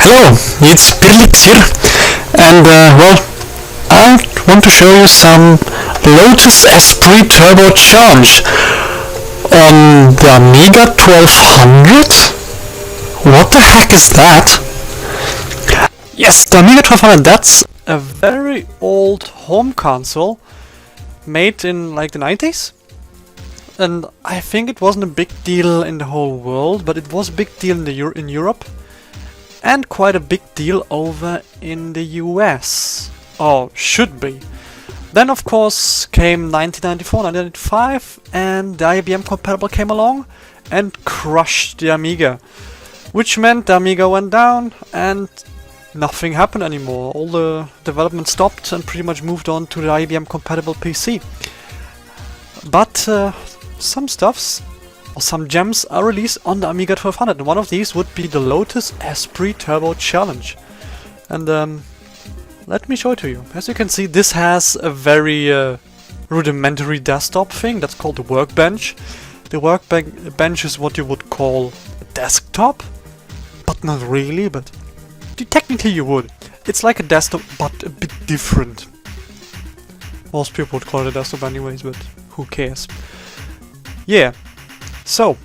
Hello, it's Pyrlix here, and well, I want to show you some Lotus Esprit Turbo challenge on the Amiga 1200. What the heck is that? Yes, the Amiga 1200, that's a very old home console made in like the 90s. And I think it wasn't a big deal in the whole world, but it was a big deal in Europe. And quite a big deal over in the US. Or should be. Then of course came 1994, 1995 and the IBM compatible came along and crushed the Amiga. Which meant the Amiga went down and nothing happened anymore. All the development stopped and pretty much moved on to the IBM compatible PC. But some stuffs or some gems are released on the Amiga 1200, and one of these would be the Lotus Esprit Turbo Challenge. And let me show it to you. As you can see, this has a very rudimentary desktop thing that's called the workbench. The workbench is what you would call a desktop, but not really, but technically you would. It's like a desktop, but a bit different. Most people would call it a desktop anyways, but who cares? Yeah. So,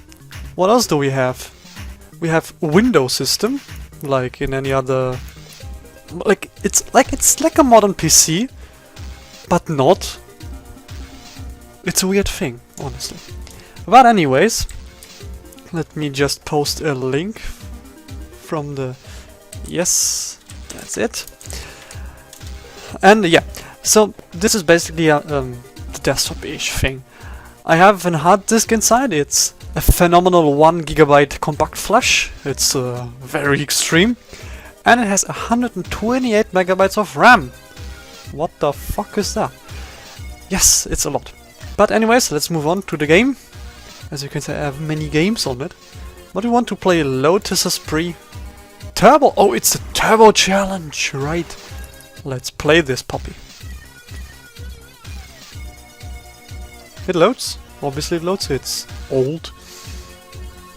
what else do we have? We have a Windows system, like in any other... It's like a modern PC, but not. It's a weird thing, honestly. But anyways, let me just post a link from the... Yes, that's it. And yeah, so this is basically the desktop-ish thing. I have a hard disk inside. It's a phenomenal 1 GB compact flash. It's very extreme. And it has 128 megabytes of RAM. What the fuck is that? Yes, it's a lot. But anyways, let's move on to the game. As you can see, I have many games on it. But we want to play Lotus Esprit Turbo. Oh, it's a Turbo Challenge, right? Let's play this puppy. It loads. Obviously it loads. It's old.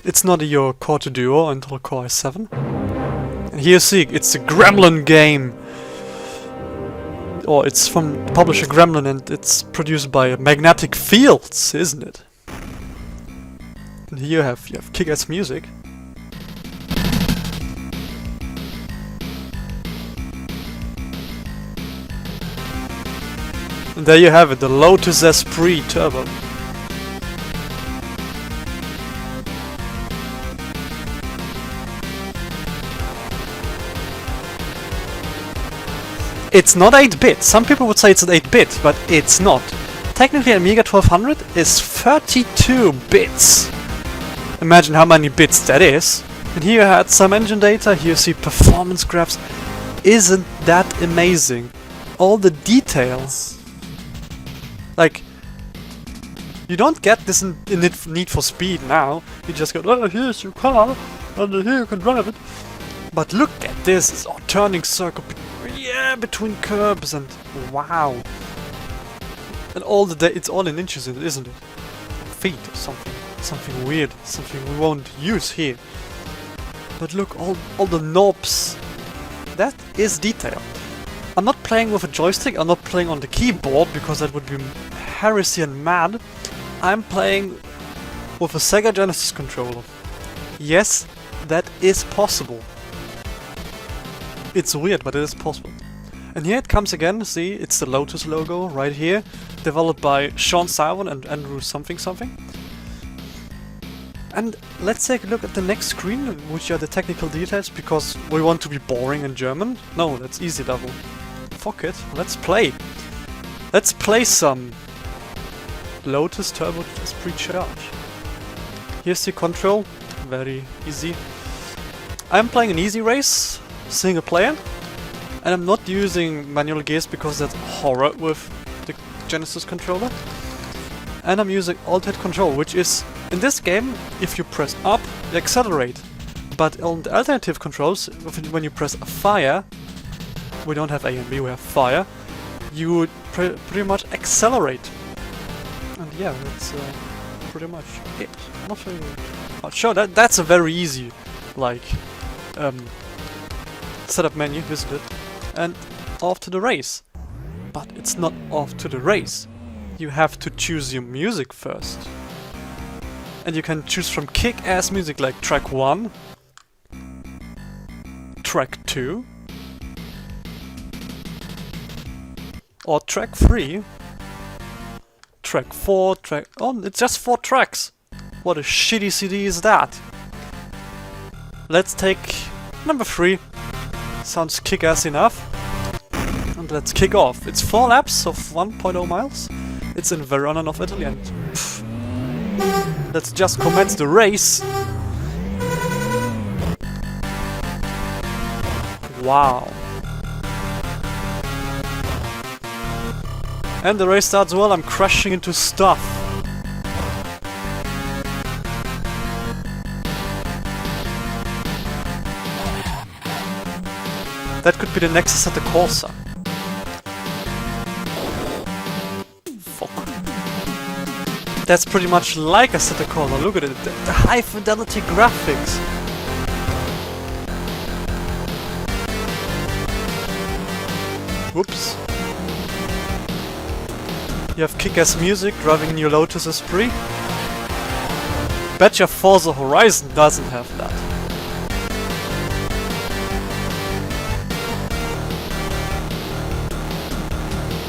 It's not your Core 2 Duo until Core i7. And here you see, it's a Gremlin game. Or it's from the publisher Gremlin and it's produced by Magnetic Fields, isn't it? And here you have kick-ass music. And there you have it, the Lotus Esprit Turbo. It's not 8-bit. Some people would say it's an 8-bit, but it's not. Technically, Amiga 1200 is 32 bits. Imagine how many bits that is. And here you had some engine data, here you see performance graphs. Isn't that amazing? All the details. Like, you don't get this in Need for Speed now. You just go, oh, here's your car, and here you can drive it. But look at this, it's all turning circle, yeah, between curbs, and wow. And all it's all in inches, isn't it? Feet or something weird, something we won't use here. But look, all the knobs. That is detail. I'm not playing with a joystick, I'm not playing on the keyboard because that would be heresy and mad. I'm playing with a Sega Genesis controller. Yes, that is possible. It's weird, but it is possible. And here it comes again, see, it's the Lotus logo right here, developed by Sean Simon and Andrew something. And let's take a look at the next screen, which are the technical details, because we want to be boring in German. No, that's easy level. Fuck it, let's play. Let's play some Lotus Turbo Esprit Challenge. Here's the control, very easy. I'm playing an easy race, single player, and I'm not using manual gears because that's horror with the Genesis controller. And I'm using alternate control, which is, in this game, if you press up, you accelerate. But on the alternative controls, when you press fire, we don't have A and B, we have fire, you would pretty much accelerate. And yeah, that's pretty much it. Nothing much. Sure, that's a very easy, like, setup menu, visited, and off to the race. But it's not off to the race. You have to choose your music first. And you can choose from kick-ass music like track 1, track 2, or track 3, track 4, track... Oh, it's just 4 tracks! What a shitty CD is that? Let's take number 3. Sounds kick-ass enough. And let's kick off. It's 4 laps of 1.0 miles. It's in Verona, North Italy, and let's just commence the race. Wow. And the race starts well. I'm crashing into stuff. That could be the next Assetto Corsa. Fuck. That's pretty much like Assetto Corsa. Look at it. The high fidelity graphics. Whoops. You have kick-ass music driving your Lotus Esprit. Betcha Forza Horizon doesn't have that.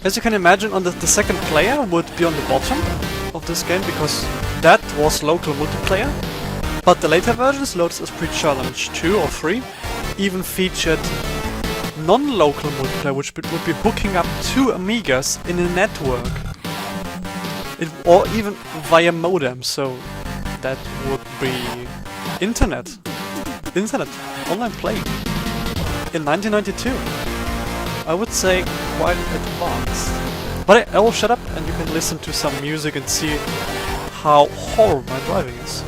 As you can imagine, on the second player would be on the bottom of this game because that was local multiplayer. But the later versions, Lotus Esprit Challenge 2 or 3, even featured non-local multiplayer, which would be hooking up 2 Amigas in a network. Or even via modem, so that would be internet, online play. In 1992. I would say quite advanced. But I will shut up and you can listen to some music and see how horrible my driving is.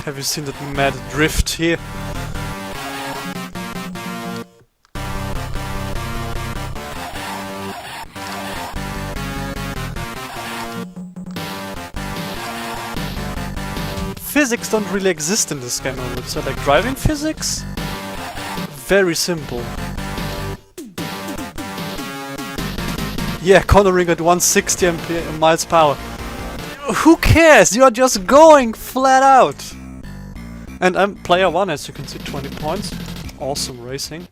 Have you seen that mad drift here? Physics don't really exist in this game, I would say. Like driving physics? Very simple. Yeah, cornering at 160 miles per hour. Who cares? You are just going flat out! And I'm player 1, as you can see, 20 points. Awesome racing.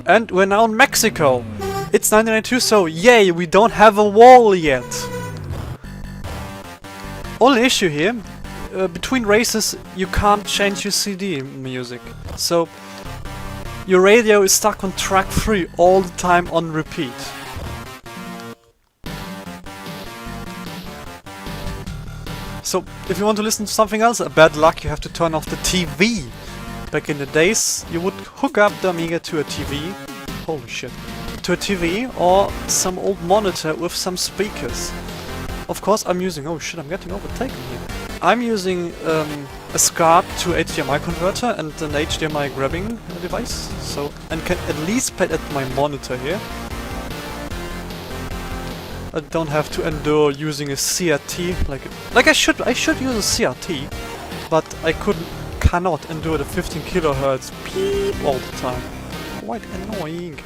And we're now in Mexico. It's 1992, so yay, we don't have a wall yet. Only issue here, between races you can't change your CD music. So your radio is stuck on track 3 all the time on repeat. So, if you want to listen to something else, bad luck, you have to turn off the TV. Back in the days, you would hook up the Amiga to a TV. Holy shit. To a TV or some old monitor with some speakers. Of course, I'm using... Oh shit, I'm getting overtaken here. I'm using a SCART to HDMI converter and an HDMI grabbing device. So, and can at least play at my monitor here. I don't have to endure using a CRT like I should use a CRT, but I cannot endure the 15 kHz beep all the time. Quite annoying.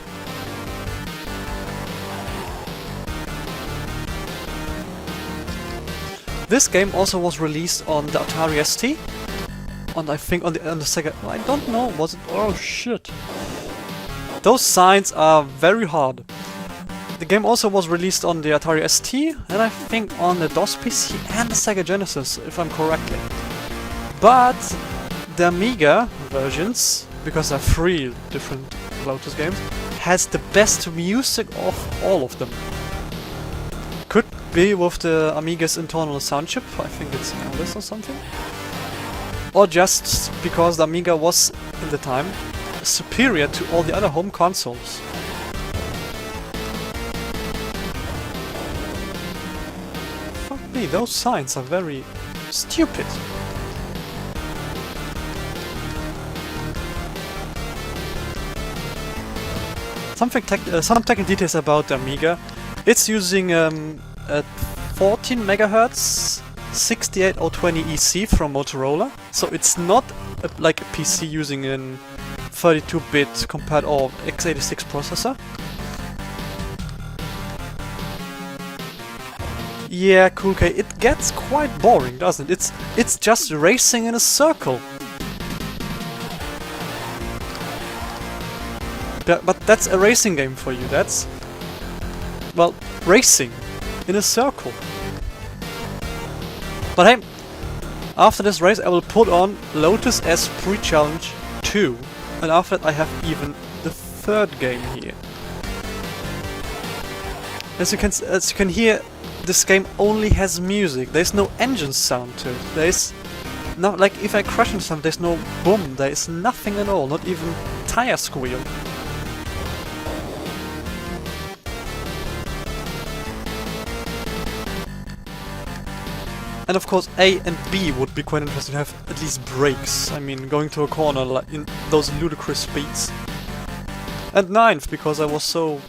This game also was released on the Atari ST, and I think on the Sega. I don't know. Was it? Oh shit! Those signs are very hard. The game also was released on the Atari ST, and I think on the DOS PC and the Sega Genesis, if I'm correctly. But the Amiga versions, because there are 3 different Lotus games, has the best music of all of them. Could be with the Amiga's internal sound chip, I think it's this or something. Or just because the Amiga was, in the time, superior to all the other home consoles. Fuck me, those signs are very stupid. Some technical details about the Amiga. It's using a 14 MHz 68020 EC from Motorola, so it's not like a PC using a 32-bit compared or x86 processor. Yeah, cool. Okay, it gets quite boring, doesn't it? It's just racing in a circle. But that's a racing game for you. That's, well, racing in a circle. But hey, after this race I will put on Lotus Esprit Challenge 2, and after that I have even the third game here. As you can hear, this game only has music. There's no engine sound to it. There's no, like, if I crash into something, there's no boom. There is nothing at all. Not even tire squeal. And of course A and B would be quite interesting to have at least brakes. I mean, going to a corner like in those ludicrous speeds. And 9th, because I was so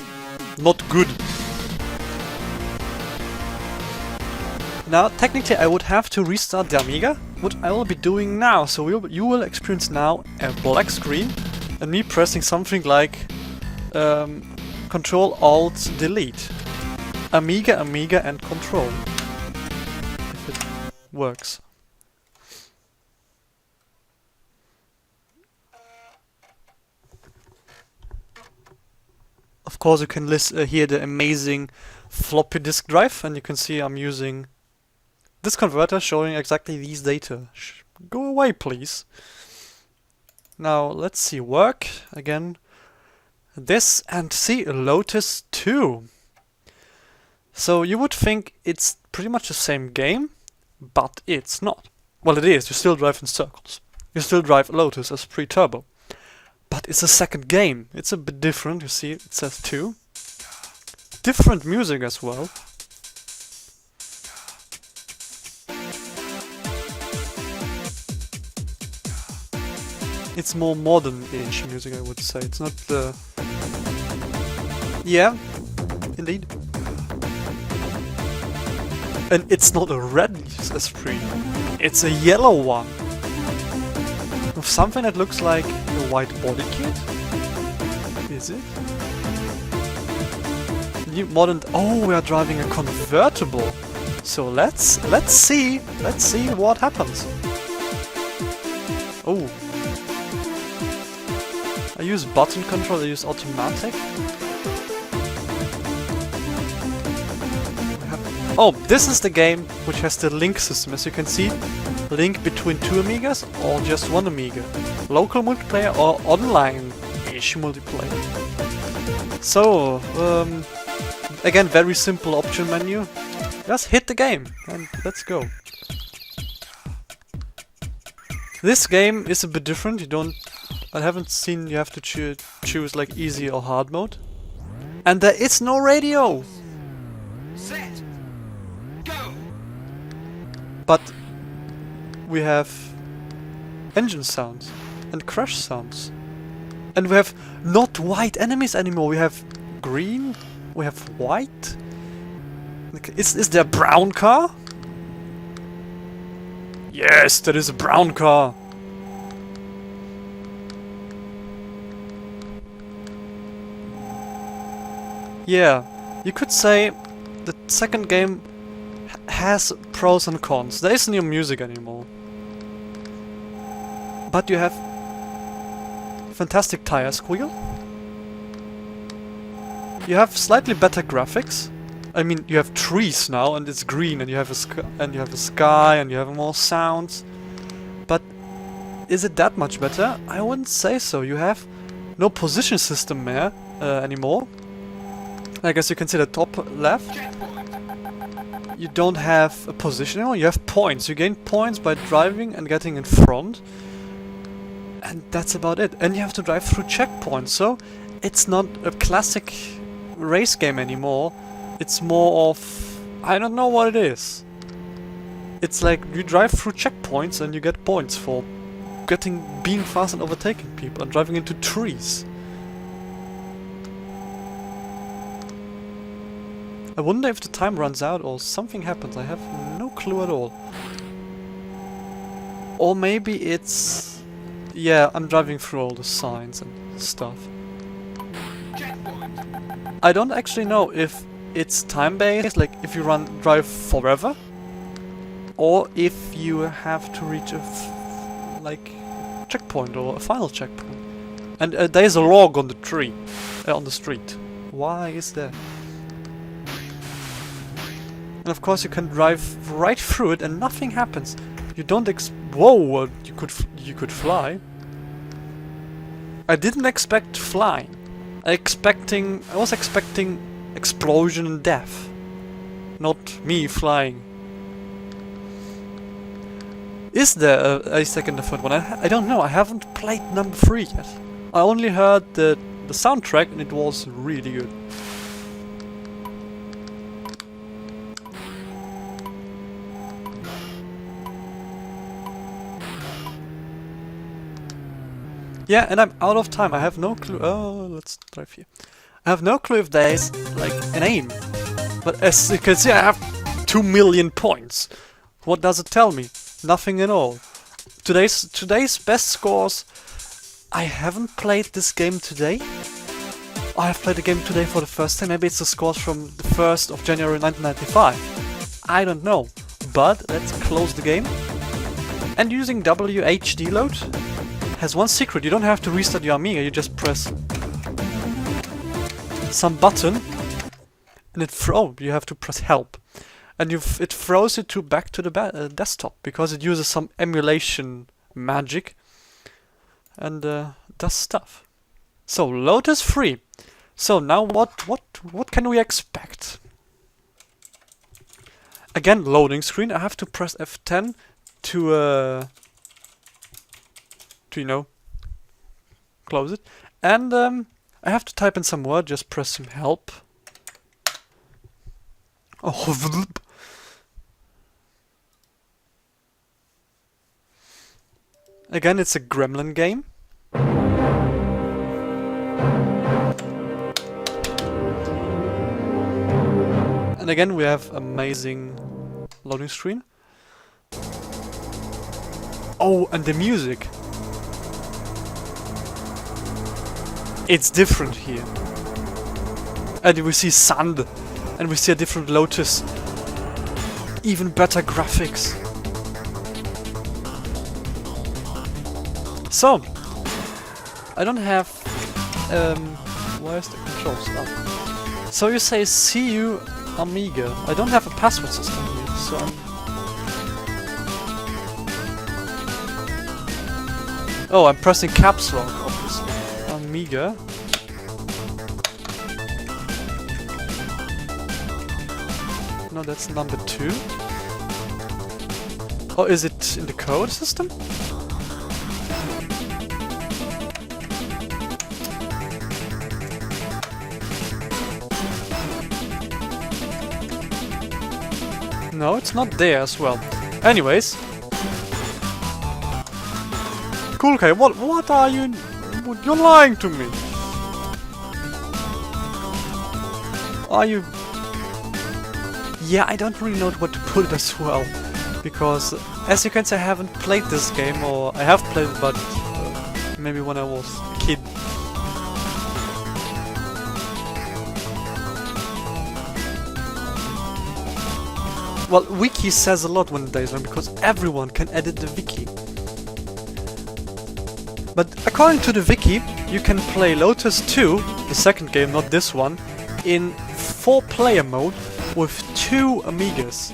not good. Now, technically I would have to restart the Amiga, which I will be doing now. So you will experience now a black screen and me pressing something like Control Alt Delete. Amiga, and Control. Works. Of course, you can hear the amazing floppy disk drive, and you can see I'm using this converter showing exactly these data. Go away, please. Now let's see, work again. This and see Lotus 2. So you would think it's pretty much the same game. But it's not. Well, it is. You still drive in circles. You still drive Lotus Esprit Turbo. But it's a second game. It's a bit different. You see, it says 2. Different music as well. It's more modern-ish music, I would say. It's not the... Yeah, indeed. And it's not a red Esprit, it's a yellow one. With something that looks like a white body kit? Is it? New modern... Oh, we are driving a convertible. So let's see what happens. Oh. I use button control, I use automatic. Oh, this is the game which has the link system. As you can see, link between 2 Amigas or just 1 Amiga. Local multiplayer or online-ish multiplayer. So, again, very simple option menu. Just hit the game and let's go. This game is a bit different. I haven't seen you have to choose like easy or hard mode. And there is no radio! Set! Go! But we have engine sounds and crash sounds. And we have not white enemies anymore, we have green, we have white. Is there a brown car? Yes, there is a brown car. Yeah, you could say the second game has pros and cons. There isn't no music anymore. But you have fantastic tire squeal. You have slightly better graphics. I mean, you have trees now and it's green, and you have a sky and you have more sounds. But is it that much better? I wouldn't say so. You have no position system anymore. Like, as you can see the top left, you don't have a position anymore, you have points. You gain points by driving and getting in front. And that's about it. And you have to drive through checkpoints, so it's not a classic race game anymore. It's more of... I don't know what it is. It's like you drive through checkpoints and you get points for being fast and overtaking people and driving into trees. I wonder if the time runs out or something happens. I have no clue at all. Or maybe it's... yeah, I'm driving through all the signs and stuff. I don't actually know if it's time-based, like if you drive forever, or if you have to reach a checkpoint or a final checkpoint. And there's a log on the tree, on the street. Why is that? And of course you can drive right through it and nothing happens. You don't whoa! You could fly. I didn't expect flying. I was expecting explosion and death. Not me flying. Is there a second or third one? I don't know. I haven't played number 3 yet. I only heard the soundtrack and it was really good. Yeah, and I'm out of time. I have no clue. Oh, let's drive here. I have no clue if there's like an aim. But as you can see, I have 2 million points. What does it tell me? Nothing at all. Today's best scores. I haven't played this game today. I have played the game today for the first time. Maybe it's the scores from the 1st of January 1995. I don't know. But let's close the game. And using WHD load has one secret. You don't have to restart your Amiga. You just press some button and you have to press help. And it throws it back to the desktop because it uses some emulation magic and does stuff. So Lotus free. So now what can we expect? Again, loading screen. I have to press F10 to you know, close it. And I have to type in some word. Just press some help. Oh. Again, it's a gremlin game. And again, we have amazing loading screen. Oh, and the music. It's different here. And we see sand. And we see a different Lotus. Even better graphics. So, I don't have... where's the controls? Oh. So you say, see you, Amiga. I don't have a password system here, so... Oh, I'm pressing caps lock, obviously. Amiga. No, that's number 2. Oh, is it in the code system? No, it's not there as well. Anyways. Cool, okay, what are you... You're lying to me. Are you... Yeah, I don't really know what to put it as well. Because, as you can see, I haven't played this game, or I have played it, but maybe when I was a kid. Well, wiki says a lot when there's one, because everyone can edit the wiki. But according to the wiki, you can play Lotus 2, the second game, not this one, in 4-player mode with 2 Amigas.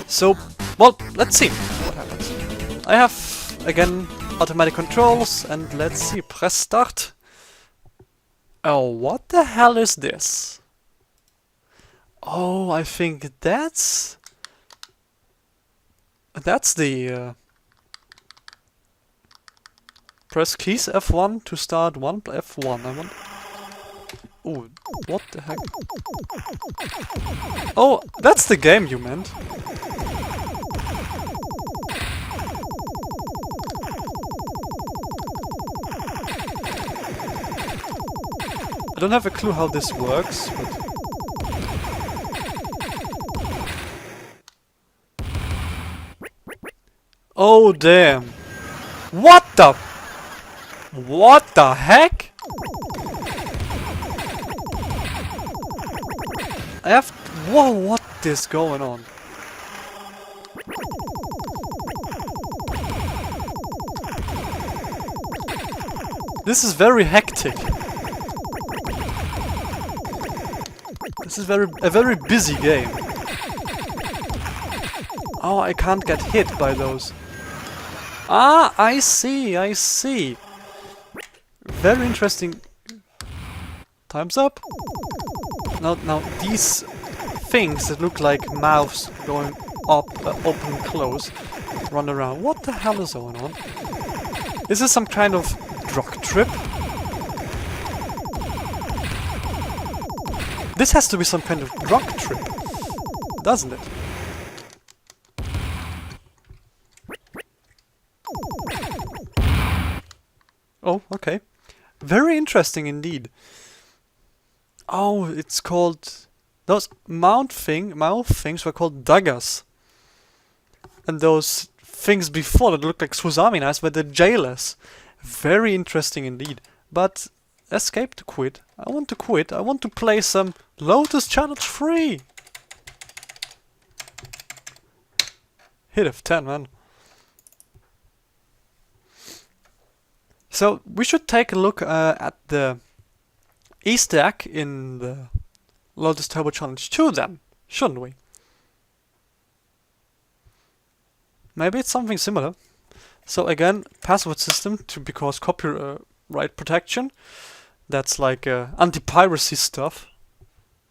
So, well, let's see what happens. I have, again, automatic controls, and let's see, press start. Oh, what the hell is this? Oh, I think that's a That's the press keys F1 to start one F1. I want. Oh, what the heck? Oh, that's the game you meant. I don't have a clue how this works, but... Oh damn! What the? What the heck? I have... Whoa, what is going on? This is very hectic. This is a very busy game. Oh, I can't get hit by those. Ah, I see, I see. Very interesting. Time's up. Now these things that look like mouths going up, open and close, run around. What the hell is going on? Is this some kind of drug trip? This has to be some kind of drug trip, doesn't it? Oh, okay. Very interesting indeed. Oh, it's called... Those mouth things were called daggers. And those things before that looked like Susami knives were the jailers. Very interesting indeed. But escape to quit. I want to quit. I want to play some Lotus Challenge 3. Hit of 10, man. So we should take a look at the Easter egg in the Lotus Turbo Challenge 2 then, shouldn't we? Maybe it's something similar. So again, password system because copyright protection. That's like anti-piracy stuff.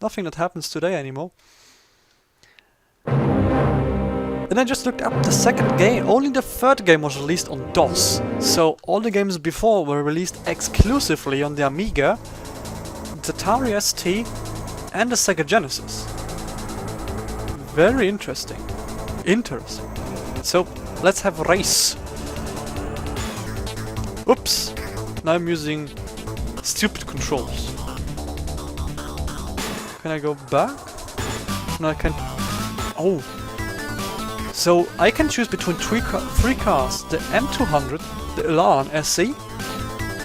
Nothing that happens today anymore. Then I just looked up the second game. Only the third game was released on DOS. So all the games before were released exclusively on the Amiga, the Atari ST and the Sega Genesis. Very interesting. Interesting. So let's have a race. Oops. Now I'm using stupid controls. Can I go back? No, I can't. Oh. So I can choose between three cars, the M200, the Elan SE,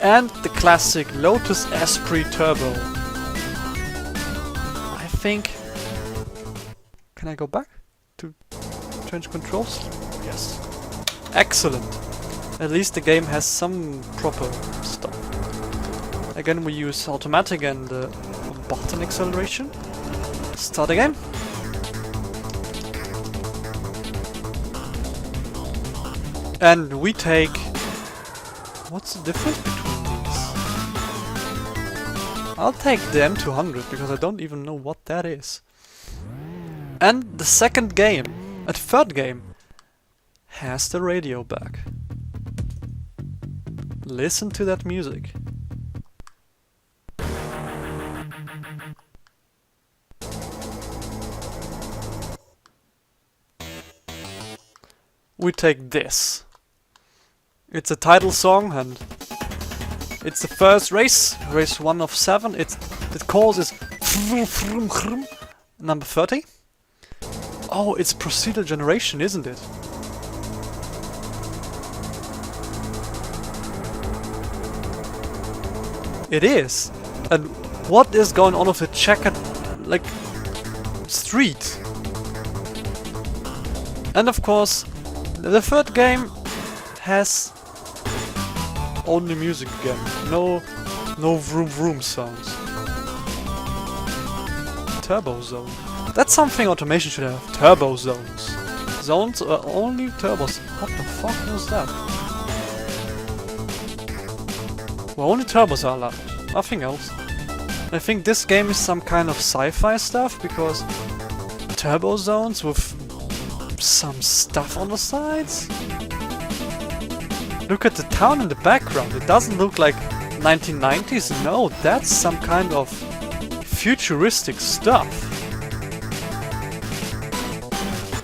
and the classic Lotus Esprit Turbo. I think... Can I go back to change controls? Yes. Excellent. At least the game has some proper stuff. Again, we use automatic and button acceleration. Start again. And we take... What's the difference between these? I'll take the M200 because I don't even know what that is. And the second game, third game, has the radio back. Listen to that music. We take this. It's a title song and it's the first race, race 1 of 7. The course is number 30. Oh, it's procedural generation, isn't it? It is. And what is going on with the checkered, like, street? And of course, the third game has only music again. No vroom vroom sounds. Turbo zone. That's something automation should have. Turbo zones. Zones are only turbos. What the fuck was that? Well, only turbos are allowed. Nothing else. I think this game is some kind of sci-fi stuff because turbo zones with some stuff on the sides. Look at the town in the background. It doesn't look like 1990s. No, that's some kind of futuristic stuff.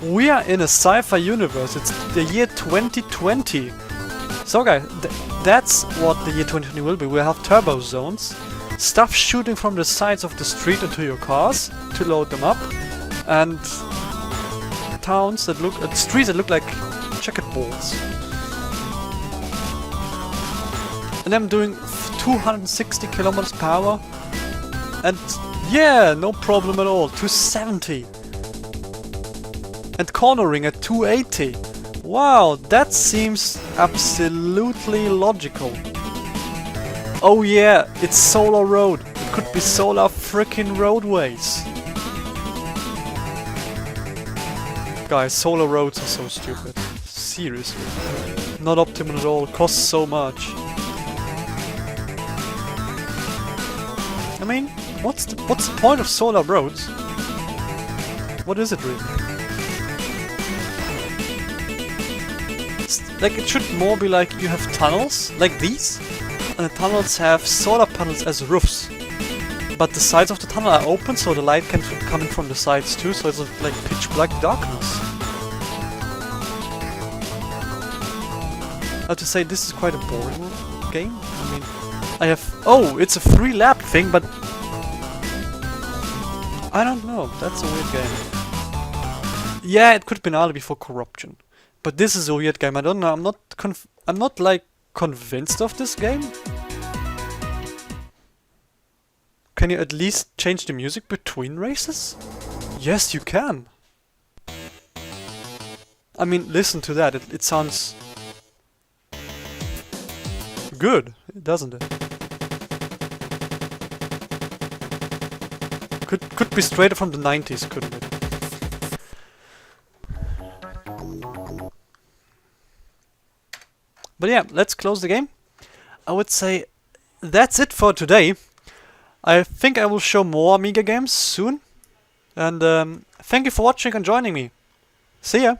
We are in a sci-fi universe. It's the year 2020. So guys, that's what the year 2020 will be. We'll have turbo zones, stuff shooting from the sides of the street into your cars to load them up, and towns that look at streets that look like checkerboards. And I'm doing 260 kilometers per hour, and yeah, no problem at all. 270. And cornering at 280. Wow, that seems absolutely logical. Oh yeah, it's solar road. It could be solar frickin' roadways. Guys, solar roads are so stupid. Seriously. Not optimal at all, costs so much. I mean, what's the point of solar roads? What is it really? Like, it should more be like you have tunnels, like these, and the tunnels have solar panels as roofs. But the sides of the tunnel are open, so the light can come in from the sides too, so it's like pitch black darkness. I have to say, this is quite a boring game. I mean, I have... Oh, it's a free lap thing, but... I don't know, that's a weird game. Yeah, it could have been early before corruption. But this is a weird game. I don't know. I'm not like convinced of this game. Can you at least change the music between races? Yes, you can. I mean, listen to that. It sounds good, doesn't it? Could be straight from the 90s, couldn't it? But yeah, let's close the game. I would say that's it for today. I think I will show more Amiga games soon. And thank you for watching and joining me. See ya!